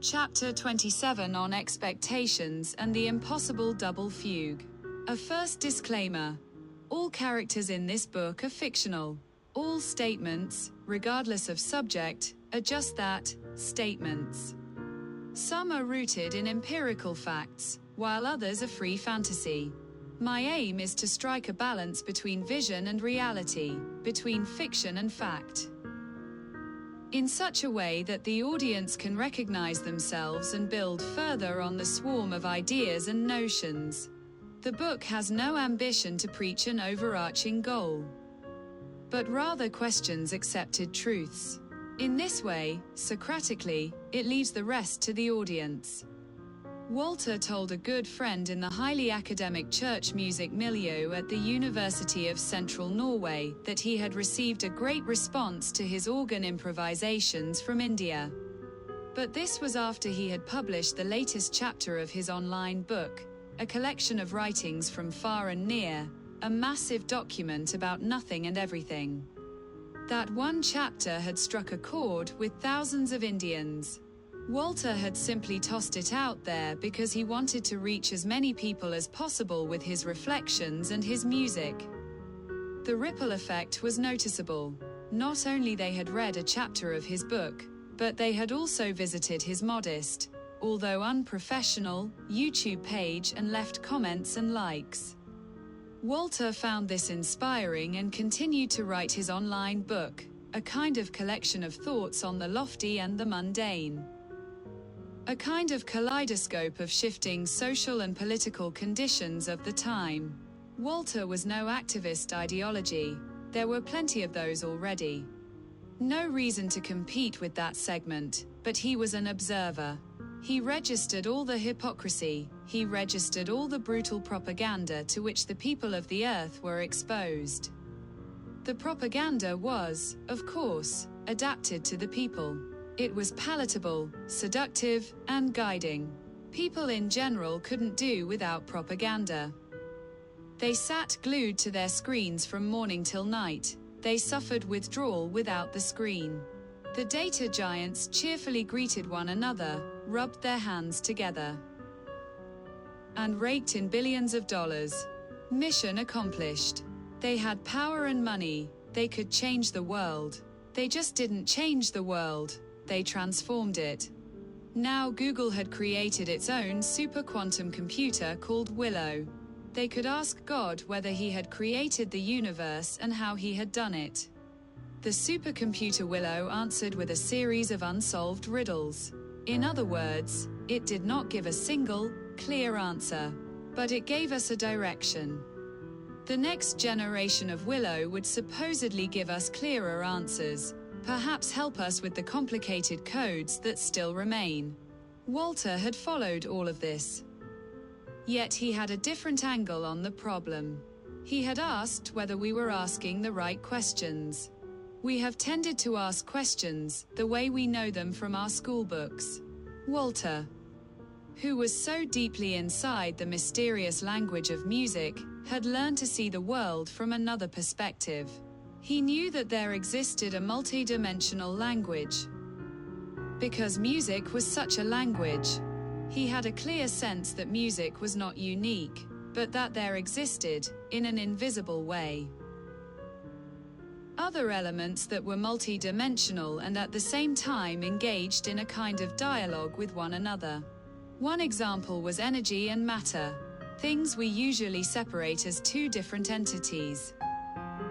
Chapter 27 on expectations and the impossible double fugue. A first disclaimer. All characters in this book are fictional. All statements, regardless of subject, are just that, statements. Some are rooted in empirical facts, while others are free fantasy. My aim is to strike a balance between vision and reality, between fiction and fact, in such a way that the audience can recognize themselves and build further on the swarm of ideas and notions. The book has no ambition to preach an overarching goal, but rather questions accepted truths. In this way, Socratically, it leaves the rest to the audience. Walter told a good friend in the highly academic church music milieu at the University of Central Norway that he had received a great response to his organ improvisations from India. But this was after he had published the latest chapter of his online book, a collection of writings from far and near, a massive document about nothing and everything. That one chapter had struck a chord with thousands of Indians. Walter had simply tossed it out there because he wanted to reach as many people as possible with his reflections and his music. The ripple effect was noticeable. Not only they had read a chapter of his book, but they had also visited his modest, although unprofessional, YouTube page and left comments and likes. Walter found this inspiring and continued to write his online book, a kind of collection of thoughts on the lofty and the mundane. A kind of kaleidoscope of shifting social and political conditions of the time. Walter was no activist ideology. There were plenty of those already. No reason to compete with that segment, but he was an observer. He registered all the hypocrisy, he registered all the brutal propaganda to which the people of the earth were exposed. The propaganda was, of course, adapted to the people. It was palatable, seductive, and guiding. People in general couldn't do without propaganda. They sat glued to their screens from morning till night. They suffered withdrawal without the screen. The data giants cheerfully greeted one another, rubbed their hands together, and raked in billions of dollars. Mission accomplished. They had power and money. They could change the world. They just didn't change the world. They transformed it. Now Google had created its own super quantum computer called Willow. They could ask God whether he had created the universe and how he had done it. The supercomputer Willow answered with a series of unsolved riddles. In other words, it did not give a single, clear answer, but it gave us a direction. The next generation of Willow would supposedly give us clearer answers, perhaps help us with the complicated codes that still remain. Walter had followed all of this. Yet he had a different angle on the problem. He had asked whether we were asking the right questions. We have tended to ask questions the way we know them from our school books. Walter, who was so deeply inside the mysterious language of music, had learned to see the world from another perspective. He knew that there existed a multi-dimensional language. Because music was such a language, he had a clear sense that music was not unique, but that there existed, in an invisible way, other elements that were multi-dimensional and at the same time engaged in a kind of dialogue with one another. One example was energy and matter, things we usually separate as two different entities.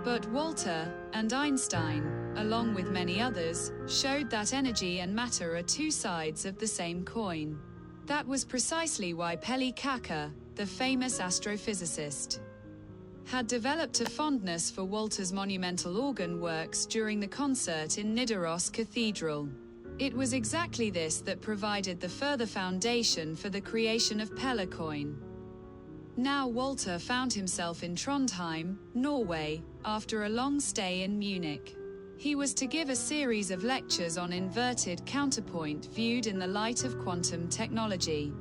But Walter and Einstein, along with many others, showed that energy and matter are two sides of the same coin. That was precisely why Peli Kaka, the famous astrophysicist, had developed a fondness for Walter's monumental organ works during the concert in Nidaros Cathedral. It was exactly this that provided the further foundation for the creation of Pelicoin. Now Walter found himself in Trondheim, Norway, after a long stay in Munich. He was to give a series of lectures on inverted counterpoint viewed in the light of quantum technology,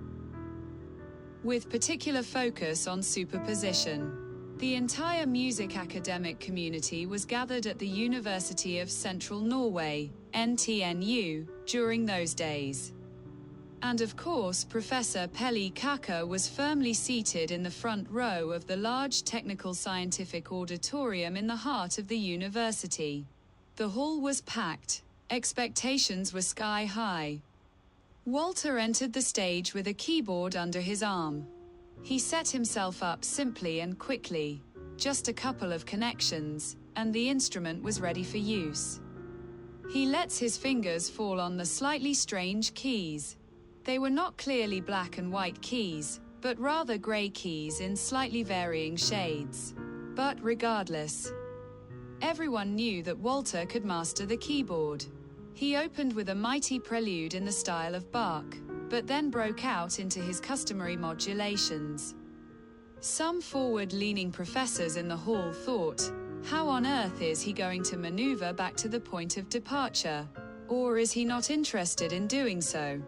with particular focus on superposition. The entire music academic community was gathered at the University of Central Norway, NTNU, during those days. And of course, Professor Peli Kaka was firmly seated in the front row of the large technical scientific auditorium in the heart of the university. The hall was packed. Expectations were sky high. Walter entered the stage with a keyboard under his arm. He set himself up simply and quickly, just a couple of connections, and the instrument was ready for use. He lets his fingers fall on the slightly strange keys. They were not clearly black and white keys, but rather grey keys in slightly varying shades. But regardless, everyone knew that Walter could master the keyboard. He opened with a mighty prelude in the style of Bach, but then broke out into his customary modulations. Some forward-leaning professors in the hall thought, how on earth is he going to maneuver back to the point of departure? Or is he not interested in doing so?